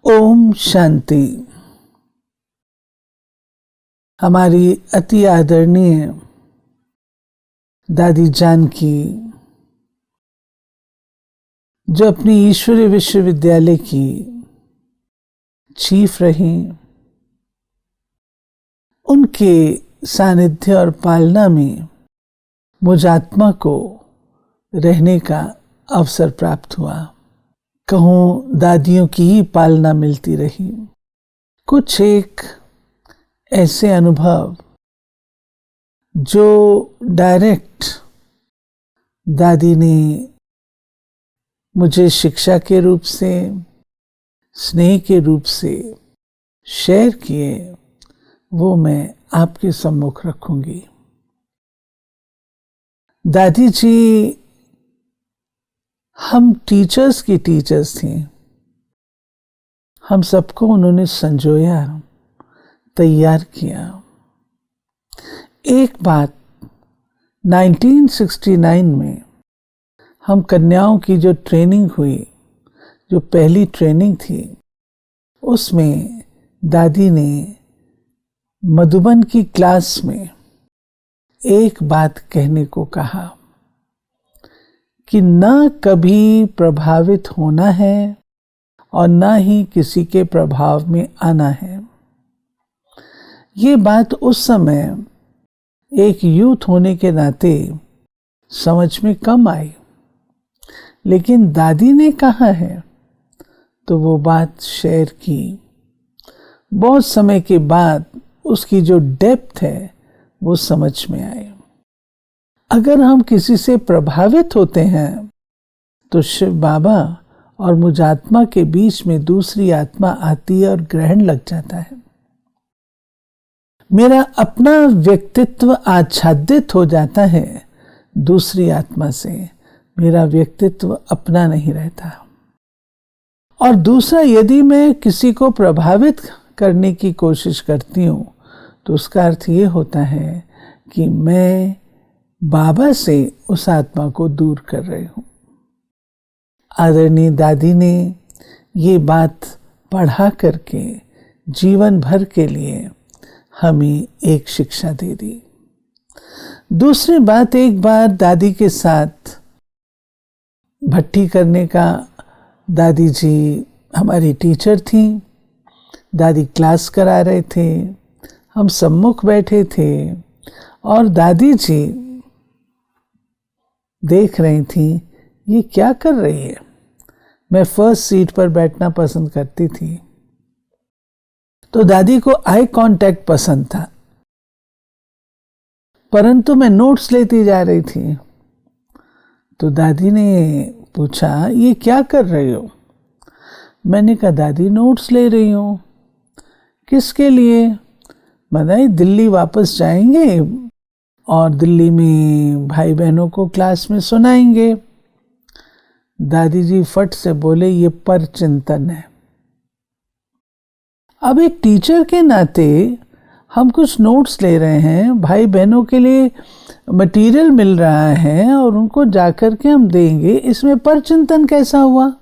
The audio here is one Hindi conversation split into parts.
ओम शांति। हमारी अति आदरणीय दादी जानकी, जो अपनी ईश्वरीय विश्वविद्यालय की चीफ रही, उनके सानिध्य और पालना में मुझ आत्मा को रहने का अवसर प्राप्त हुआ। कहूँ दादियों की ही पालना मिलती रही। कुछ एक ऐसे अनुभव जो डायरेक्ट दादी ने मुझे शिक्षा के रूप से, स्नेह के रूप से शेयर किए, वो मैं आपके सम्मुख रखूंगी। दादी जी हम टीचर्स की टीचर्स थी। हम सबको उन्होंने संजोया, तैयार किया। एक बात 1969 में हम कन्याओं की जो ट्रेनिंग हुई, जो पहली ट्रेनिंग थी, उसमें दादी ने मधुबन की क्लास में एक बात कहने को कहा कि न कभी प्रभावित होना है और न ही किसी के प्रभाव में आना है। ये बात उस समय एक यूथ होने के नाते समझ में कम आई, लेकिन दादी ने कहा है तो वो बात शेयर की। बहुत समय के बाद उसकी जो डेप्थ है वो समझ में आई। अगर हम किसी से प्रभावित होते हैं तो शिव बाबा और मुझ आत्मा के बीच में दूसरी आत्मा आती है और ग्रहण लग जाता है। मेरा अपना व्यक्तित्व आच्छादित हो जाता है दूसरी आत्मा से, मेरा व्यक्तित्व अपना नहीं रहता। और दूसरा, यदि मैं किसी को प्रभावित करने की कोशिश करती हूँ तो उसका अर्थ ये होता है कि मैं बाबा से उस आत्मा को दूर कर रही हूँ। आदरणीय दादी ने ये बात पढ़ा करके जीवन भर के लिए हमें एक शिक्षा दे दी। दूसरी बात, एक बार दादी के साथ भट्टी करने का, दादी जी हमारी टीचर थी, दादी क्लास करा रहे थे, हम सम्मुख बैठे थे और दादी जी देख रही थी ये क्या कर रही है। मैं फर्स्ट सीट पर बैठना पसंद करती थी, तो दादी को आई कांटेक्ट पसंद था, परंतु मैं नोट्स लेती जा रही थी। तो दादी ने पूछा ये क्या कर रही हो। मैंने कहा दादी नोट्स ले रही हूँ। किसके लिए। बताइए दिल्ली वापस जाएंगे और दिल्ली में भाई बहनों को क्लास में सुनाएंगे। दादी जी फट से बोले ये पर चिंतन है। अब एक टीचर के नाते हम कुछ नोट्स ले रहे हैं, भाई बहनों के लिए मटेरियल मिल रहा है और उनको जाकर के हम देंगे, इसमें पर चिंतन कैसा हुआ।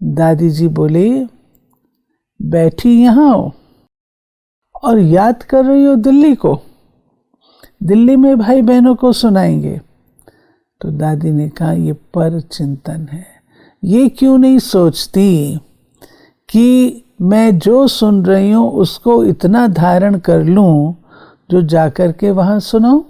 दादी जी बोले बैठी यहाँ हो और याद कर रही हो दिल्ली को, दिल्ली में भाई बहनों को सुनाएंगे। तो दादी ने कहा ये पर चिंतन है। ये क्यों नहीं सोचती कि मैं जो सुन रही हूँ उसको इतना धारण कर लूँ जो जाकर के वहाँ सुनाऊं,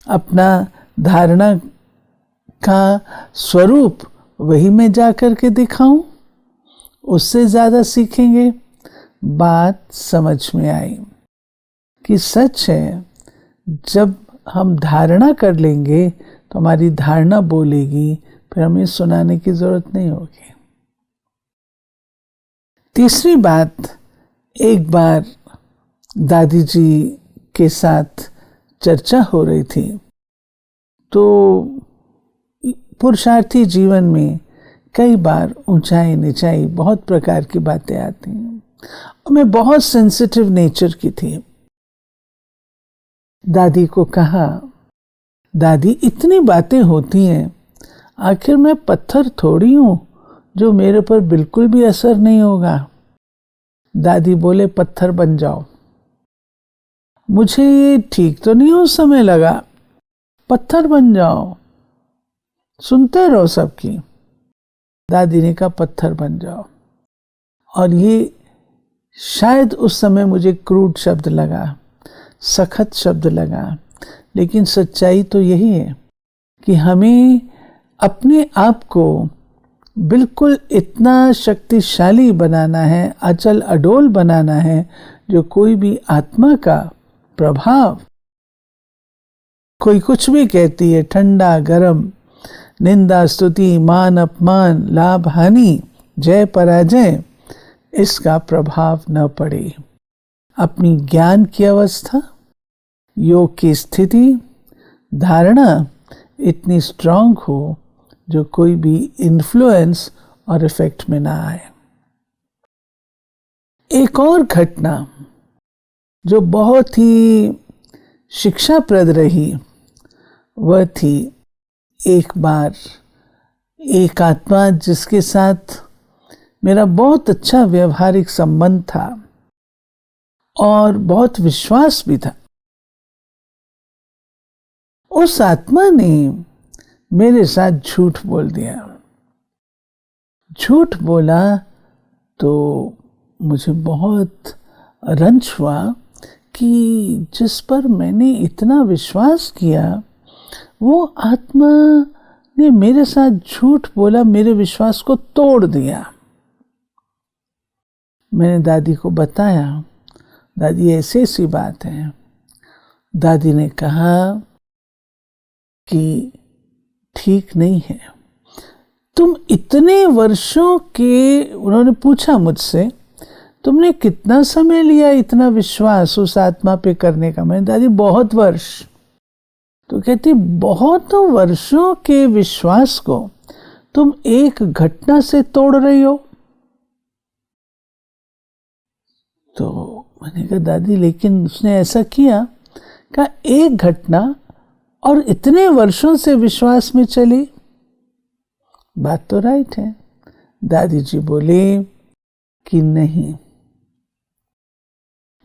अपना धारणा का स्वरूप वही मैं जाकर के दिखाऊं, उससे ज़्यादा सीखेंगे। बात समझ में आई कि सच है, जब हम धारणा कर लेंगे तो हमारी धारणा बोलेगी, फिर हमें सुनाने की जरूरत नहीं होगी। तीसरी बात, एक बार दादी जी के साथ चर्चा हो रही थी, तो पुरुषार्थी जीवन में कई बार ऊंचाई नीचाई बहुत प्रकार की बातें आती हैं और मैं बहुत सेंसिटिव नेचर की थी। दादी को कहा दादी इतनी बातें होती हैं, आखिर मैं पत्थर थोड़ी हूँ जो मेरे पर बिल्कुल भी असर नहीं होगा। दादी बोले पत्थर बन जाओ। मुझे ये ठीक तो नहीं उस समय लगा, पत्थर बन जाओ, सुनते रहो सबकी। दादी ने कहा पत्थर बन जाओ। और ये शायद उस समय मुझे क्रूड शब्द लगा, सखत शब्द लगा, लेकिन सच्चाई तो यही है कि हमें अपने आप को बिल्कुल इतना शक्तिशाली बनाना है, अचल अडोल बनाना है, जो कोई भी आत्मा का प्रभाव, कोई कुछ भी कहती है, ठंडा गरम, निंदा स्तुति, मान अपमान, लाभ हानि, जय पराजय, इसका प्रभाव न पड़े। अपनी ज्ञान की अवस्था, योग की स्थिति, धारणा इतनी स्ट्रांग हो जो कोई भी इन्फ्लुएंस और इफेक्ट में ना आए। एक और घटना जो बहुत ही शिक्षाप्रद रही, वह थी एक बार एक आत्मा जिसके साथ मेरा बहुत अच्छा व्यवहारिक संबंध था और बहुत विश्वास भी था। उस आत्मा ने मेरे साथ झूठ बोल दिया। झूठ बोला तो मुझे बहुत रंज हुआ कि जिस पर मैंने इतना विश्वास किया, वो आत्मा ने मेरे साथ झूठ बोला, मेरे विश्वास को तोड़ दिया। मैंने दादी को बताया, दादी ऐसी ऐसी बात है। दादी ने कहा कि ठीक नहीं है। तुम इतने वर्षों के, उन्होंने पूछा मुझसे, तुमने कितना समय लिया इतना विश्वास उस आत्मा पे करने का? मैंने दादी बहुत वर्ष। तो कहती बहुत वर्षों के विश्वास को तुम एक घटना से तोड़ रही हो। तो मैंने कहा दादी लेकिन उसने ऐसा किया। कहा एक घटना और इतने वर्षों से विश्वास में चली, बात तो राइट है। दादी जी बोले कि नहीं,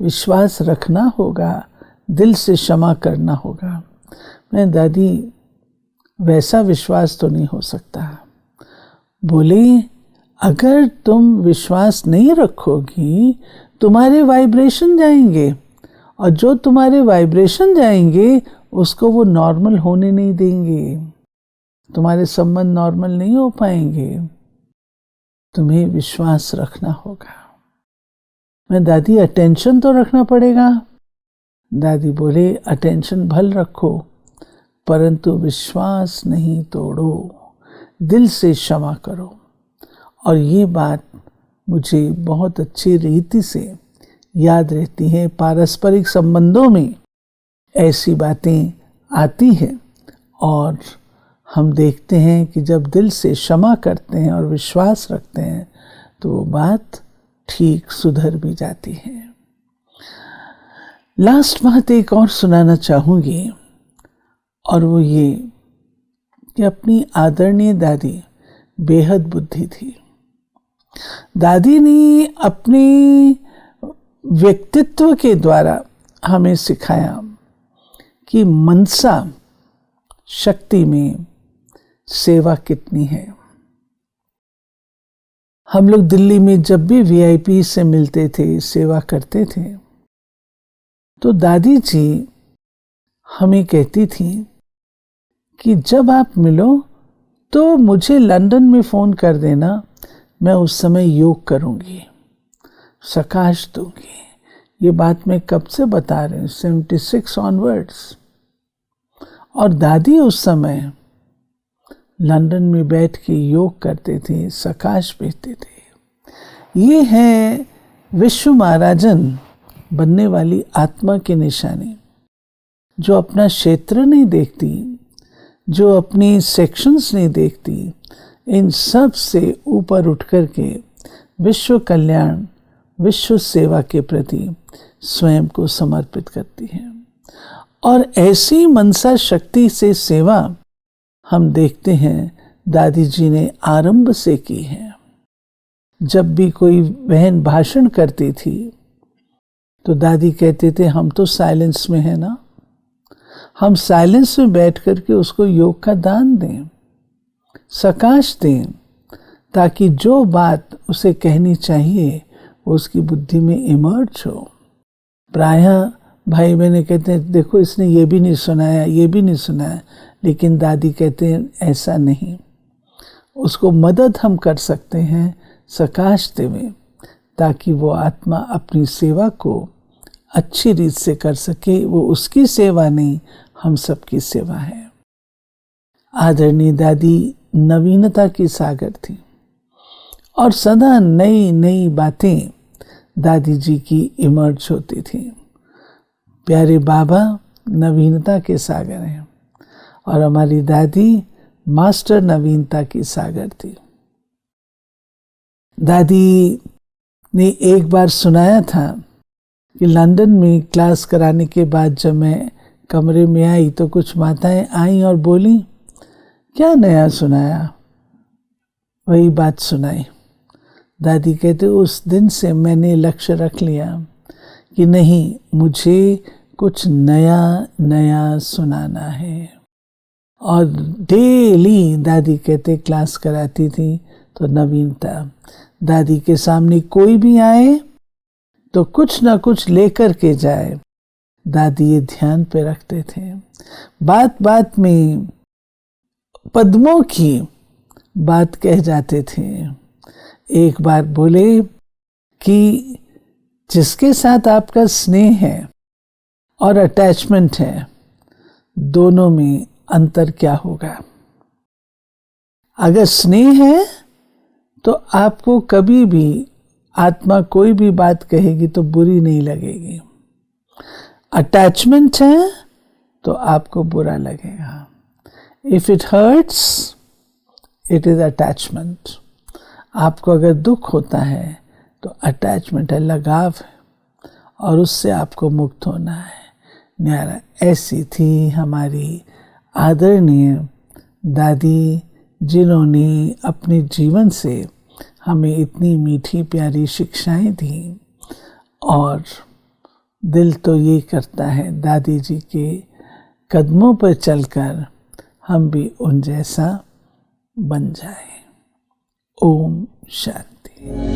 विश्वास रखना होगा, दिल से क्षमा करना होगा। मैं दादी वैसा विश्वास तो नहीं हो सकता। बोले अगर तुम विश्वास नहीं रखोगी, तुम्हारे वाइब्रेशन जाएंगे, और जो तुम्हारे वाइब्रेशन जाएंगे उसको वो नॉर्मल होने नहीं देंगे। तुम्हारे संबंध नॉर्मल नहीं हो पाएंगे। तुम्हें विश्वास रखना होगा। मैं दादी अटेंशन तो रखना पड़ेगा। दादी बोले अटेंशन भल रखो, परंतु विश्वास नहीं तोड़ो, दिल से क्षमा करो। और ये बात मुझे बहुत अच्छी रीति से याद रहती है। पारस्परिक संबंधों में ऐसी बातें आती हैं और हम देखते हैं कि जब दिल से क्षमा करते हैं और विश्वास रखते हैं तो वो बात ठीक सुधर भी जाती है। लास्ट बात एक और सुनाना चाहूँगी, और वो ये कि अपनी आदरणीय दादी बेहद बुद्धि थी। दादी ने अपने व्यक्तित्व के द्वारा हमें सिखाया कि मनसा शक्ति में सेवा कितनी है। हम लोग दिल्ली में जब भी वीआईपी से मिलते थे, सेवा करते थे, तो दादी जी हमें कहती थी कि जब आप मिलो तो मुझे लंदन में फ़ोन कर देना, मैं उस समय योग करूँगी, सकाश दूंगी। ये बात मैं कब से बता रही हूँ, 76 ऑनवर्ड्स। और दादी उस समय लंदन में बैठ के योग करते थे, सकाश भेजते थे। ये है विश्व महाराजन बनने वाली आत्मा की निशानी, जो अपना क्षेत्र नहीं देखती, जो अपनी सेक्शंस नहीं देखती, इन सब से ऊपर उठ कर के विश्व कल्याण, विश्व सेवा के प्रति स्वयं को समर्पित करती है। और ऐसी मनसा शक्ति से सेवा हम देखते हैं दादी जी ने आरंभ से की है। जब भी कोई बहन भाषण करती थी तो दादी कहते थे हम तो साइलेंस में है ना, हम साइलेंस में बैठ करके उसको योग का दान दें, सकाश दें, ताकि जो बात उसे कहनी चाहिए वो उसकी बुद्धि में इमर्ज हो। प्रायः भाई बहने कहते हैं देखो इसने ये भी नहीं सुनाया, ये भी नहीं सुनाया, लेकिन दादी कहते हैं ऐसा नहीं, उसको मदद हम कर सकते हैं सकाश देवे, ताकि वो आत्मा अपनी सेवा को अच्छी रीत से कर सके। वो उसकी सेवा नहीं, हम सबकी सेवा है। आदरणीय दादी नवीनता की सागर थी और सदा नई नई बातें दादी जी की इमर्ज होती थी। प्यारे बाबा नवीनता के सागर हैं और हमारी दादी मास्टर नवीनता की सागर थी। दादी ने एक बार सुनाया था कि लंदन में क्लास कराने के बाद जब मैं कमरे में आई तो कुछ माताएं आईं और बोली क्या नया सुनाया, वही बात सुनाई। दादी कहते उस दिन से मैंने लक्ष्य रख लिया कि नहीं, मुझे कुछ नया नया सुनाना है। और डेली दादी कहते क्लास कराती थी तो नवीनता। दादी के सामने कोई भी आए तो कुछ ना कुछ लेकर के जाए, दादी ये ध्यान पे रखते थे। बात बात में पद्मों की बात कह जाते थे। एक बार बोले कि जिसके साथ आपका स्नेह है और अटैचमेंट है, दोनों में अंतर क्या होगा। अगर स्नेह है तो आपको कभी भी आत्मा कोई भी बात कहेगी तो बुरी नहीं लगेगी। अटैचमेंट है तो आपको बुरा लगेगा। If it hurts it is attachment. आपको अगर दुख होता है तो अटैचमेंट है, लगाव है, और उससे आपको मुक्त होना है। न्यारा ऐसी थी हमारी आदरणीय दादी, जिन्होंने अपने जीवन से हमें इतनी मीठी प्यारी शिक्षाएं दी। और दिल तो ये करता है दादी जी के कदमों पर चलकर हम भी उन जैसा बन जाएं। ओम शांति।